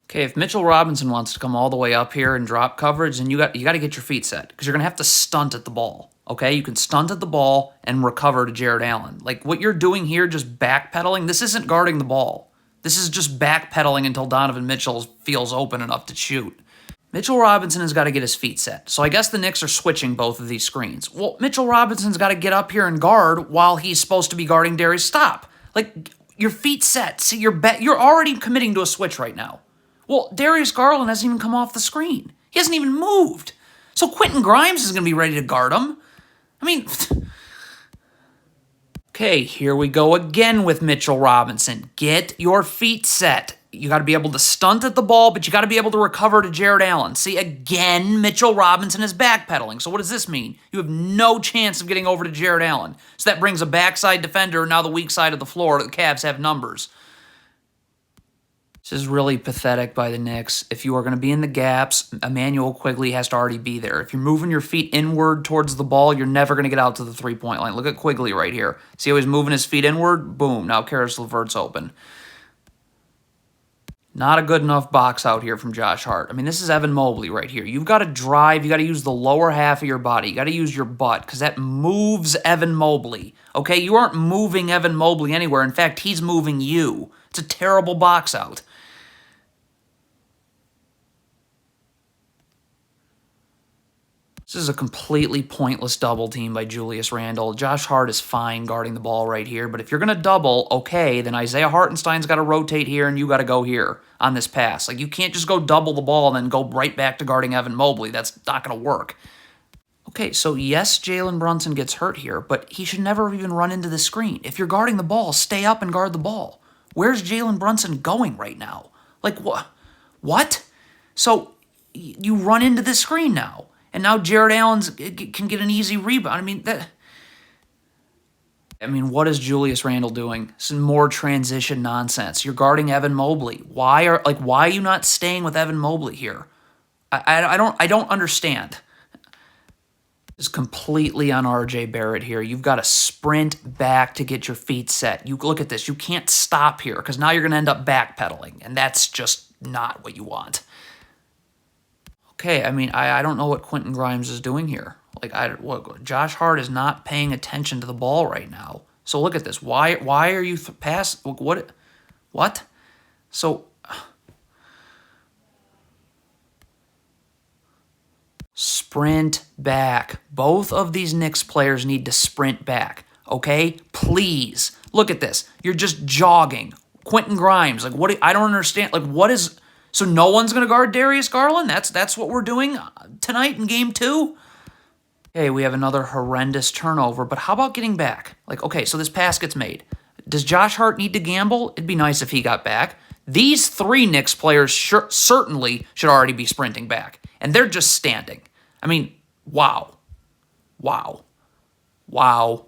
Okay, if Mitchell Robinson wants to come all the way up here and drop coverage, then you got to get your feet set because you're going to have to stunt at the ball. Okay, you can stunt at the ball and recover to Jared Allen. Like what you're doing here, just backpedaling, this isn't guarding the ball. This is just backpedaling until Donovan Mitchell feels open enough to shoot. Mitchell Robinson has got to get his feet set. So I guess the Knicks are switching both of these screens. Well, Mitchell Robinson's got to get up here and guard while he's supposed to be guarding Darius. Stop. Like, your feet set. See, you're already committing to a switch right now. Well, Darius Garland hasn't even come off the screen. He hasn't even moved. So Quentin Grimes is going to be ready to guard him. I mean, okay, here we go again with Mitchell Robinson. Get your feet set. You got to be able to stunt at the ball, but you got to be able to recover to Jared Allen. See, again, Mitchell Robinson is backpedaling. So what does this mean? You have no chance of getting over to Jared Allen. So that brings a backside defender, now the weak side of the floor. The Cavs have numbers. This is really pathetic by the Knicks. If you are going to be in the gaps, Emmanuel Quigley has to already be there. If you're moving your feet inward towards the ball, you're never going to get out to the three-point line. Look at Quigley right here. See how he's moving his feet inward? Boom. Now Caris LeVert's open. Not a good enough box out here from Josh Hart. I mean, this is Evan Mobley right here. You've got to drive. You got to use the lower half of your body. You got to use your butt because that moves Evan Mobley. Okay, you aren't moving Evan Mobley anywhere. In fact, he's moving you. It's a terrible box out. This is a completely pointless double team by Julius Randle. Josh Hart is fine guarding the ball right here, but if you're going to double, okay, then Isaiah Hartenstein's got to rotate here and you got to go here on this pass. Like, you can't just go double the ball and then go right back to guarding Evan Mobley. That's not going to work. Okay, so yes, Jalen Brunson gets hurt here, but he should never even run into the screen. If you're guarding the ball, stay up and guard the ball. Where's Jalen Brunson going right now? Like, what? So you run into the screen now. And now Jared Allen can get an easy rebound. I mean, what is Julius Randle doing? Some more transition nonsense. You're guarding Evan Mobley. Why are you not staying with Evan Mobley here? I don't understand. It's completely on RJ Barrett here. You've got to sprint back to get your feet set. You look at this. You can't stop here because now you're going to end up backpedaling, and that's just not what you want. Okay, I mean, I don't know what Quentin Grimes is doing here. Like, Josh Hart is not paying attention to the ball right now. So look at this. Why are you pass? What? So sprint back. Both of these Knicks players need to sprint back. Okay, please look at this. You're just jogging. Quentin Grimes. Like, what? I don't understand. Like, what is? So no one's going to guard Darius Garland? That's what we're doing tonight in Game 2? Okay, we have another horrendous turnover, but how about getting back? Like, okay, so this pass gets made. Does Josh Hart need to gamble? It'd be nice if he got back. These three Knicks players certainly should already be sprinting back, and they're just standing. I mean, wow. Wow. Wow.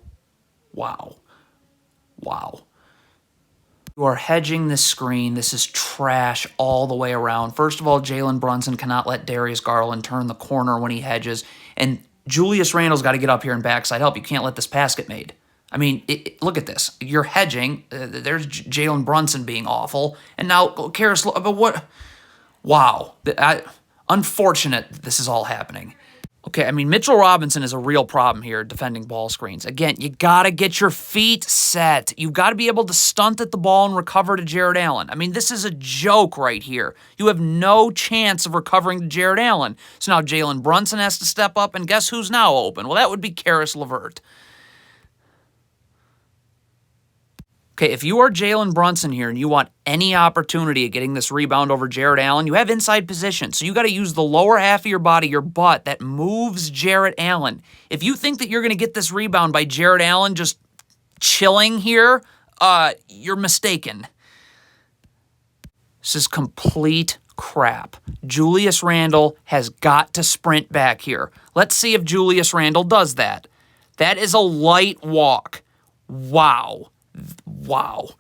Wow. Wow. You are hedging this screen. This is trash all the way around. First of all, Jalen Brunson cannot let Darius Garland turn the corner when he hedges. And Julius Randle's got to get up here and backside help. You can't let this pass get made. I mean, look at this. You're hedging. There's Jalen Brunson being awful. And now, Caris, but what? Wow. Unfortunate this is all happening. Okay, I mean, Mitchell Robinson is a real problem here defending ball screens. Again, you got to get your feet set. You got to be able to stunt at the ball and recover to Jared Allen. I mean, this is a joke right here. You have no chance of recovering to Jared Allen. So now Jalen Brunson has to step up, and guess who's now open? Well, that would be Caris LeVert. Okay, if you are Jalen Brunson here and you want any opportunity of getting this rebound over Jared Allen, you have inside position. So you got to use the lower half of your body, your butt, that moves Jared Allen. If you think that you're going to get this rebound by Jared Allen just chilling here, you're mistaken. This is complete crap. Julius Randle has got to sprint back here. Let's see if Julius Randle does that. That is a light walk. Wow. Wow.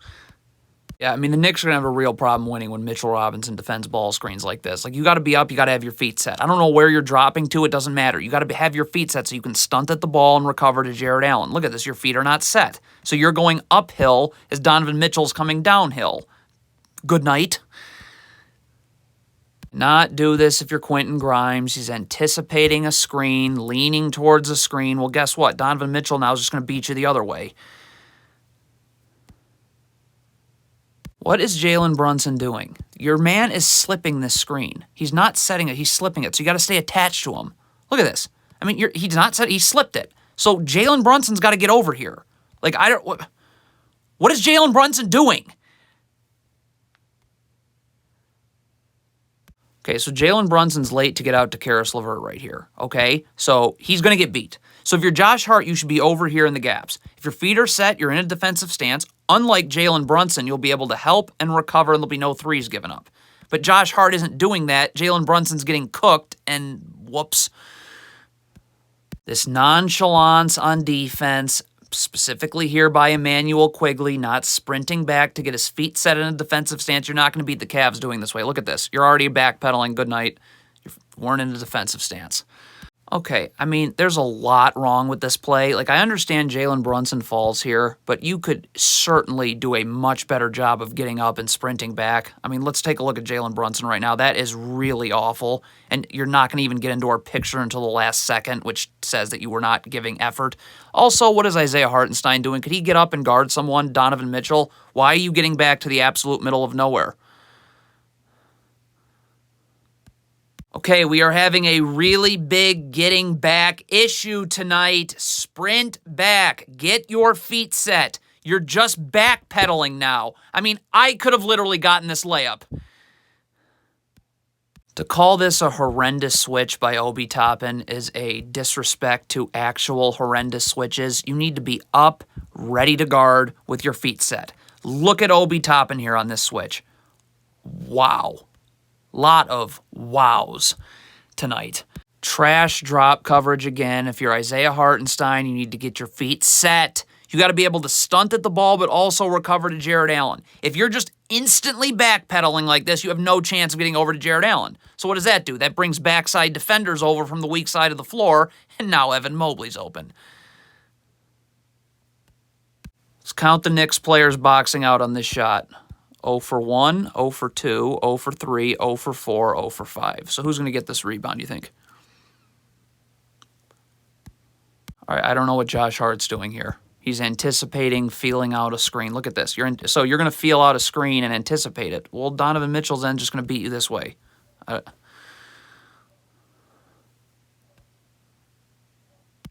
Yeah, I mean, the Knicks are going to have a real problem winning when Mitchell Robinson defends ball screens like this. Like, you got to be up, you got to have your feet set. I don't know where you're dropping to, it doesn't matter. You got to have your feet set so you can stunt at the ball and recover to Jared Allen. Look at this, your feet are not set. So you're going uphill as Donovan Mitchell's coming downhill. Good night. Not do this if you're Quentin Grimes. He's anticipating a screen, leaning towards a screen. Well, guess what? Donovan Mitchell now is just going to beat you the other way. What is Jalen Brunson doing? Your man is slipping this screen. He's not setting it. He's slipping it. So you got to stay attached to him. Look at this. I mean, he's not set. He slipped it. So Jalen Brunson's got to get over here. Like, I don't. What is Jalen Brunson doing? Okay, so Jalen Brunson's late to get out to Karis LeVert right here. Okay, so he's going to get beat. So if you're Josh Hart, you should be over here in the gaps. If your feet are set, you're in a defensive stance. Unlike Jalen Brunson, you'll be able to help and recover, and there'll be no threes given up. But Josh Hart isn't doing that. Jalen Brunson's getting cooked, and whoops. This nonchalance on defense, specifically here by Emmanuel Quigley, not sprinting back to get his feet set in a defensive stance. You're not going to beat the Cavs doing this way. Look at this. You're already backpedaling. Good night. You weren't in a defensive stance. Okay, I mean, there's a lot wrong with this play. Like, I understand Jalen Brunson falls here, but you could certainly do a much better job of getting up and sprinting back. I mean, let's take a look at Jalen Brunson right now. That is really awful, and you're not going to even get into our picture until the last second, which says that you were not giving effort. Also, what is Isaiah Hartenstein doing? Could he get up and guard someone, Donovan Mitchell? Why are you getting back to the absolute middle of nowhere? Okay, we are having a really big getting back issue tonight. Sprint back. Get your feet set. You're just backpedaling now. I mean, I could have literally gotten this layup. To call this a horrendous switch by Obi Toppin is a disrespect to actual horrendous switches. You need to be up, ready to guard with your feet set. Look at Obi Toppin here on this switch. Wow. Lot of wows tonight. Trash drop coverage again. If you're Isaiah Hartenstein, you need to get your feet set. You got to be able to stunt at the ball, but also recover to Jared Allen. If you're just instantly backpedaling like this, you have no chance of getting over to Jared Allen. So what does that do? That brings backside defenders over from the weak side of the floor, and now Evan Mobley's open. Let's count the Knicks players boxing out on this shot. 0 for 1, 0 for 2, 0 for 3, 0 for 4, 0 for 5. So who's going to get this rebound, you think? All right, I don't know what Josh Hart's doing here. He's anticipating feeling out a screen. Look at this. So you're going to feel out a screen and anticipate it. Well, Donovan Mitchell's then just going to beat you this way.